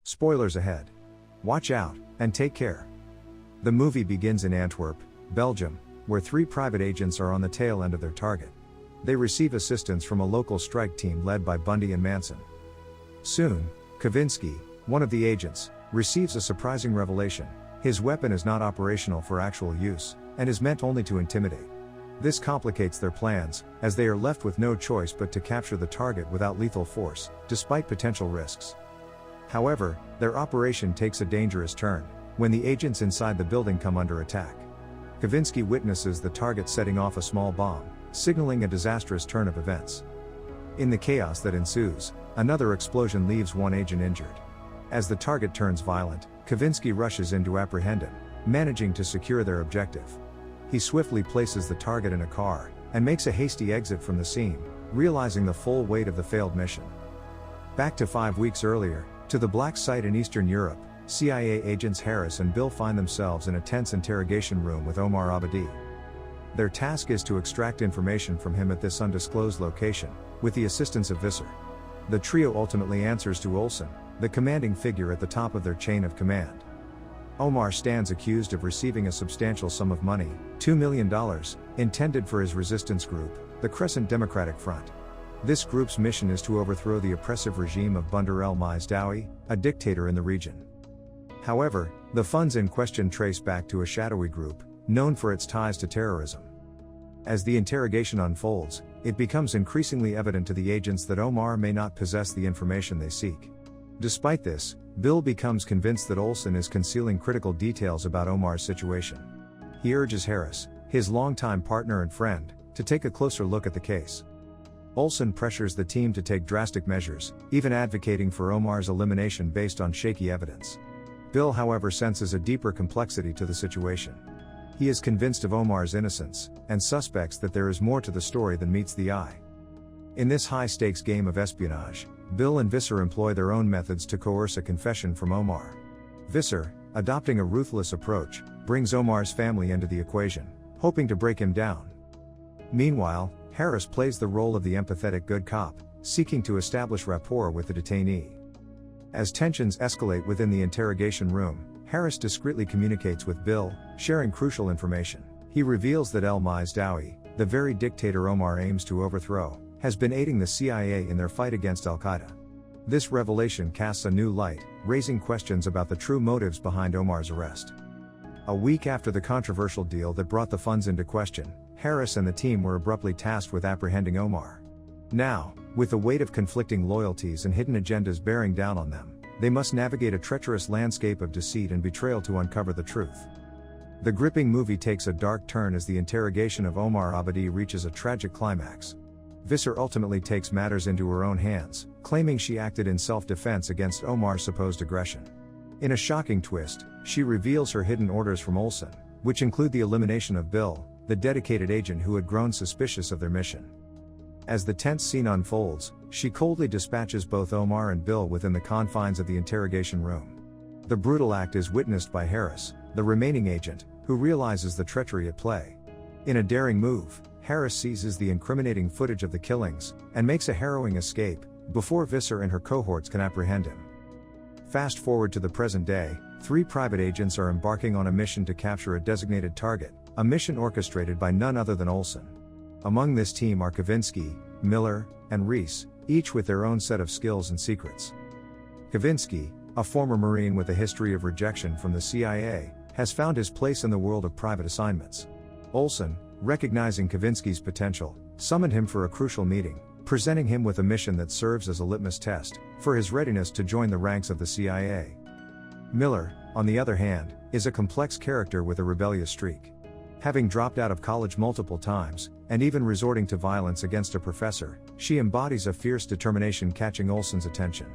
Spoilers ahead. Watch out, and take care. The movie begins in Antwerp, Belgium, where 3 private agents are on the tail end of their target. They receive assistance from a local strike team led by Bundy and Manson. Soon, Kavinsky, one of the agents, receives a surprising revelation. His weapon is not operational for actual use, and is meant only to intimidate. This complicates their plans, as they are left with no choice but to capture the target without lethal force, despite potential risks. However, their operation takes a dangerous turn, when the agents inside the building come under attack. Kavinsky witnesses the target setting off a small bomb, signaling a disastrous turn of events. In the chaos that ensues, another explosion leaves one agent injured. As the target turns violent, Kavinsky rushes in to apprehend him, managing to secure their objective. He swiftly places the target in a car, and makes a hasty exit from the scene, realizing the full weight of the failed mission. Back to 5 weeks earlier, to the black site in Eastern Europe, CIA agents Harris and Bill find themselves in a tense interrogation room with Omar Abadi. Their task is to extract information from him at this undisclosed location, with the assistance of Visser. The trio ultimately answers to Olsen, the commanding figure at the top of their chain of command. Omar stands accused of receiving a substantial sum of money, $2 million, intended for his resistance group, the Crescent Democratic Front. This group's mission is to overthrow the oppressive regime of Bandar el-Mazdawi, a dictator in the region. However, the funds in question trace back to a shadowy group, known for its ties to terrorism. As the interrogation unfolds, it becomes increasingly evident to the agents that Omar may not possess the information they seek. Despite this, Bill becomes convinced that Olsen is concealing critical details about Omar's situation. He urges Harris, his longtime partner and friend, to take a closer look at the case. Olsen pressures the team to take drastic measures, even advocating for Omar's elimination based on shaky evidence. Bill, however, senses a deeper complexity to the situation. He is convinced of Omar's innocence, and suspects that there is more to the story than meets the eye. In this high-stakes game of espionage, Bill and Visser employ their own methods to coerce a confession from Omar. Visser, adopting a ruthless approach, brings Omar's family into the equation, hoping to break him down. Meanwhile, Harris plays the role of the empathetic good cop, seeking to establish rapport with the detainee. As tensions escalate within the interrogation room, Harris discreetly communicates with Bill, sharing crucial information. He reveals that el-Mazdawi, the very dictator Omar aims to overthrow, has been aiding the CIA in their fight against Al-Qaeda. This revelation casts a new light, raising questions about the true motives behind Omar's arrest. A week after the controversial deal that brought the funds into question, Harris and the team were abruptly tasked with apprehending Omar. Now, with the weight of conflicting loyalties and hidden agendas bearing down on them, they must navigate a treacherous landscape of deceit and betrayal to uncover the truth. The gripping movie takes a dark turn as the interrogation of Omar Abadi reaches a tragic climax. Visser ultimately takes matters into her own hands, claiming she acted in self-defense against Omar's supposed aggression. In a shocking twist, she reveals her hidden orders from Olsen, which include the elimination of Bill, the dedicated agent who had grown suspicious of their mission. As the tense scene unfolds, she coldly dispatches both Omar and Bill within the confines of the interrogation room. The brutal act is witnessed by Harris, the remaining agent, who realizes the treachery at play. In a daring move, Harris seizes the incriminating footage of the killings, and makes a harrowing escape, before Visser and her cohorts can apprehend him. Fast forward to the present day, 3 private agents are embarking on a mission to capture a designated target, a mission orchestrated by none other than Olsen. Among this team are Kavinsky, Miller, and Reese, each with their own set of skills and secrets. Kavinsky, a former Marine with a history of rejection from the CIA, has found his place in the world of private assignments. Olsen, recognizing Kavinsky's potential, summoned him for a crucial meeting, presenting him with a mission that serves as a litmus test for his readiness to join the ranks of the CIA. Miller, on the other hand, is a complex character with a rebellious streak. Having dropped out of college multiple times, and even resorting to violence against a professor, she embodies a fierce determination catching Olsen's attention.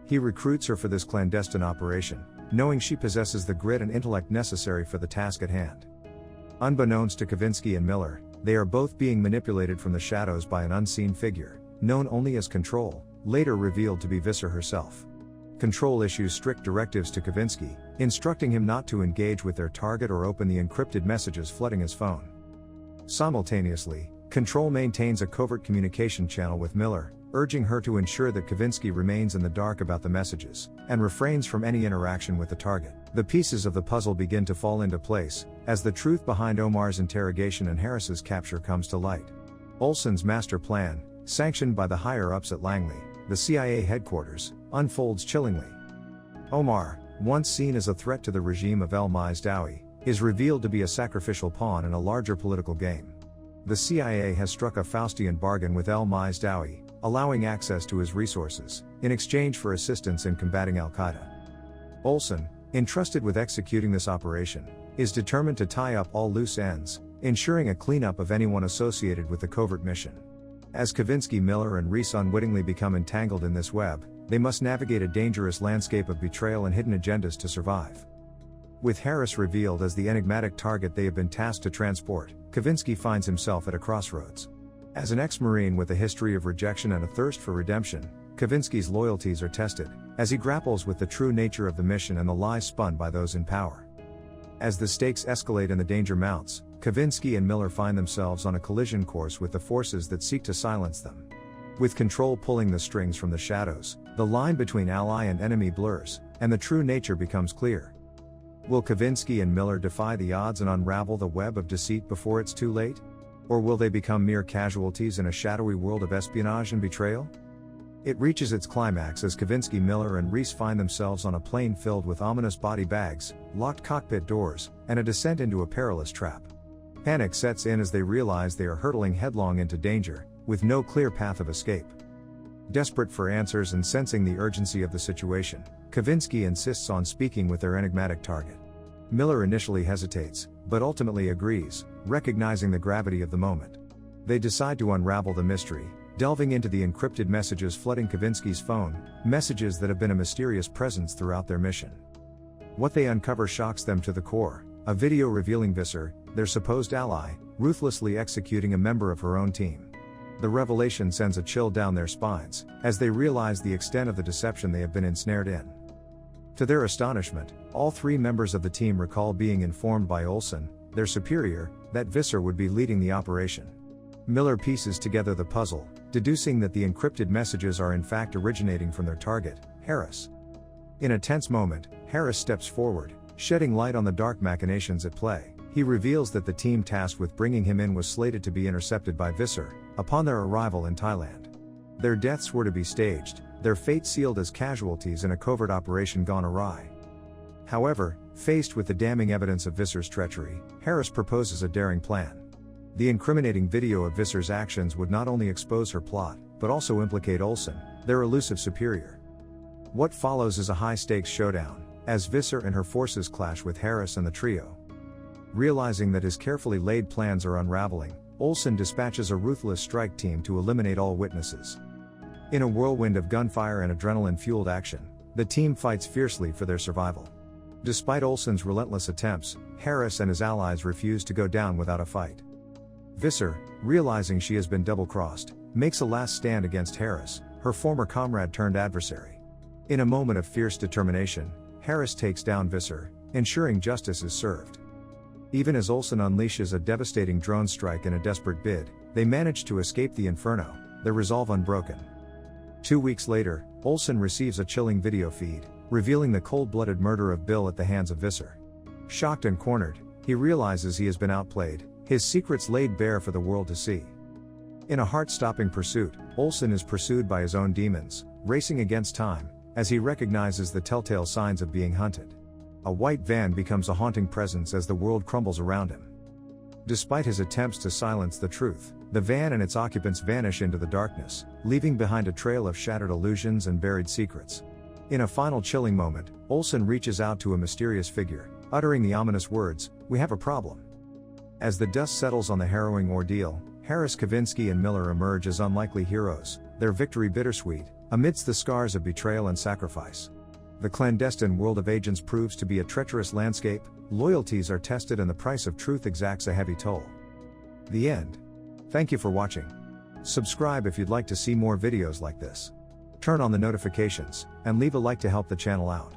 He recruits her for this clandestine operation, knowing she possesses the grit and intellect necessary for the task at hand. Unbeknownst to Kavinsky and Miller, they are both being manipulated from the shadows by an unseen figure, known only as Control, later revealed to be Visser herself. Control issues strict directives to Kavinsky, instructing him not to engage with their target or open the encrypted messages flooding his phone. Simultaneously, Control maintains a covert communication channel with Miller, urging her to ensure that Kavinsky remains in the dark about the messages, and refrains from any interaction with the target. The pieces of the puzzle begin to fall into place, as the truth behind Omar's interrogation and Harris's capture comes to light. Olsen's master plan, sanctioned by the higher-ups at Langley, the CIA headquarters, unfolds chillingly. Omar, once seen as a threat to the regime of el-Mazdawi, is revealed to be a sacrificial pawn in a larger political game. The CIA has struck a Faustian bargain with el-Mazdawi, allowing access to his resources, in exchange for assistance in combating al-Qaeda. Olsen, entrusted with executing this operation, is determined to tie up all loose ends, ensuring a cleanup of anyone associated with the covert mission. As Kavinsky, Miller and Reese unwittingly become entangled in this web, they must navigate a dangerous landscape of betrayal and hidden agendas to survive. With Harris revealed as the enigmatic target they have been tasked to transport, Kavinsky finds himself at a crossroads. As an ex-Marine with a history of rejection and a thirst for redemption, Kavinsky's loyalties are tested, as he grapples with the true nature of the mission and the lies spun by those in power. As the stakes escalate and the danger mounts, Kavinsky and Miller find themselves on a collision course with the forces that seek to silence them. With Control pulling the strings from the shadows, the line between ally and enemy blurs, and the true nature becomes clear. Will Kavinsky and Miller defy the odds and unravel the web of deceit before it's too late? Or will they become mere casualties in a shadowy world of espionage and betrayal? It reaches its climax as Kavinsky, Miller and Reese find themselves on a plane filled with ominous body bags, locked cockpit doors, and a descent into a perilous trap. Panic sets in as they realize they are hurtling headlong into danger, with no clear path of escape. Desperate for answers and sensing the urgency of the situation, Kavinsky insists on speaking with their enigmatic target. Miller initially hesitates, but ultimately agrees, recognizing the gravity of the moment. They decide to unravel the mystery, delving into the encrypted messages flooding Kavinsky's phone, messages that have been a mysterious presence throughout their mission. What they uncover shocks them to the core, a video revealing Visser, their supposed ally, ruthlessly executing a member of her own team. The revelation sends a chill down their spines, as they realize the extent of the deception they have been ensnared in. To their astonishment, all three members of the team recall being informed by Olsen, their superior, that Visser would be leading the operation. Miller pieces together the puzzle, deducing that the encrypted messages are in fact originating from their target, Harris. In a tense moment, Harris steps forward, shedding light on the dark machinations at play. He reveals that the team tasked with bringing him in was slated to be intercepted by Visser, upon their arrival in Thailand. Their deaths were to be staged, their fate sealed as casualties in a covert operation gone awry. However, faced with the damning evidence of Visser's treachery, Harris proposes a daring plan. The incriminating video of Visser's actions would not only expose her plot, but also implicate Olsen, their elusive superior. What follows is a high-stakes showdown, as Visser and her forces clash with Harris and the trio. Realizing that his carefully laid plans are unraveling, Olsen dispatches a ruthless strike team to eliminate all witnesses. In a whirlwind of gunfire and adrenaline-fueled action, the team fights fiercely for their survival. Despite Olsen's relentless attempts, Harris and his allies refuse to go down without a fight. Visser, realizing she has been double-crossed, makes a last stand against Harris, her former comrade turned adversary. In a moment of fierce determination, Harris takes down Visser, ensuring justice is served. Even as Olsen unleashes a devastating drone strike in a desperate bid, they manage to escape the inferno, their resolve unbroken. 2 weeks later, Olsen receives a chilling video feed, revealing the cold-blooded murder of Bill at the hands of Visser. Shocked and cornered, he realizes he has been outplayed, his secrets laid bare for the world to see. In a heart-stopping pursuit, Olsen is pursued by his own demons, racing against time, as he recognizes the telltale signs of being hunted. A white van becomes a haunting presence as the world crumbles around him. Despite his attempts to silence the truth, the van and its occupants vanish into the darkness, leaving behind a trail of shattered illusions and buried secrets. In a final chilling moment, Olsen reaches out to a mysterious figure, uttering the ominous words, "We have a problem." As the dust settles on the harrowing ordeal, Harris, Kavinsky and Miller emerge as unlikely heroes, their victory bittersweet, amidst the scars of betrayal and sacrifice. The clandestine world of agents proves to be a treacherous landscape, loyalties are tested and the price of truth exacts a heavy toll. The end. Thank you for watching. Subscribe if you'd like to see more videos like this. Turn on the notifications, and leave a like to help the channel out.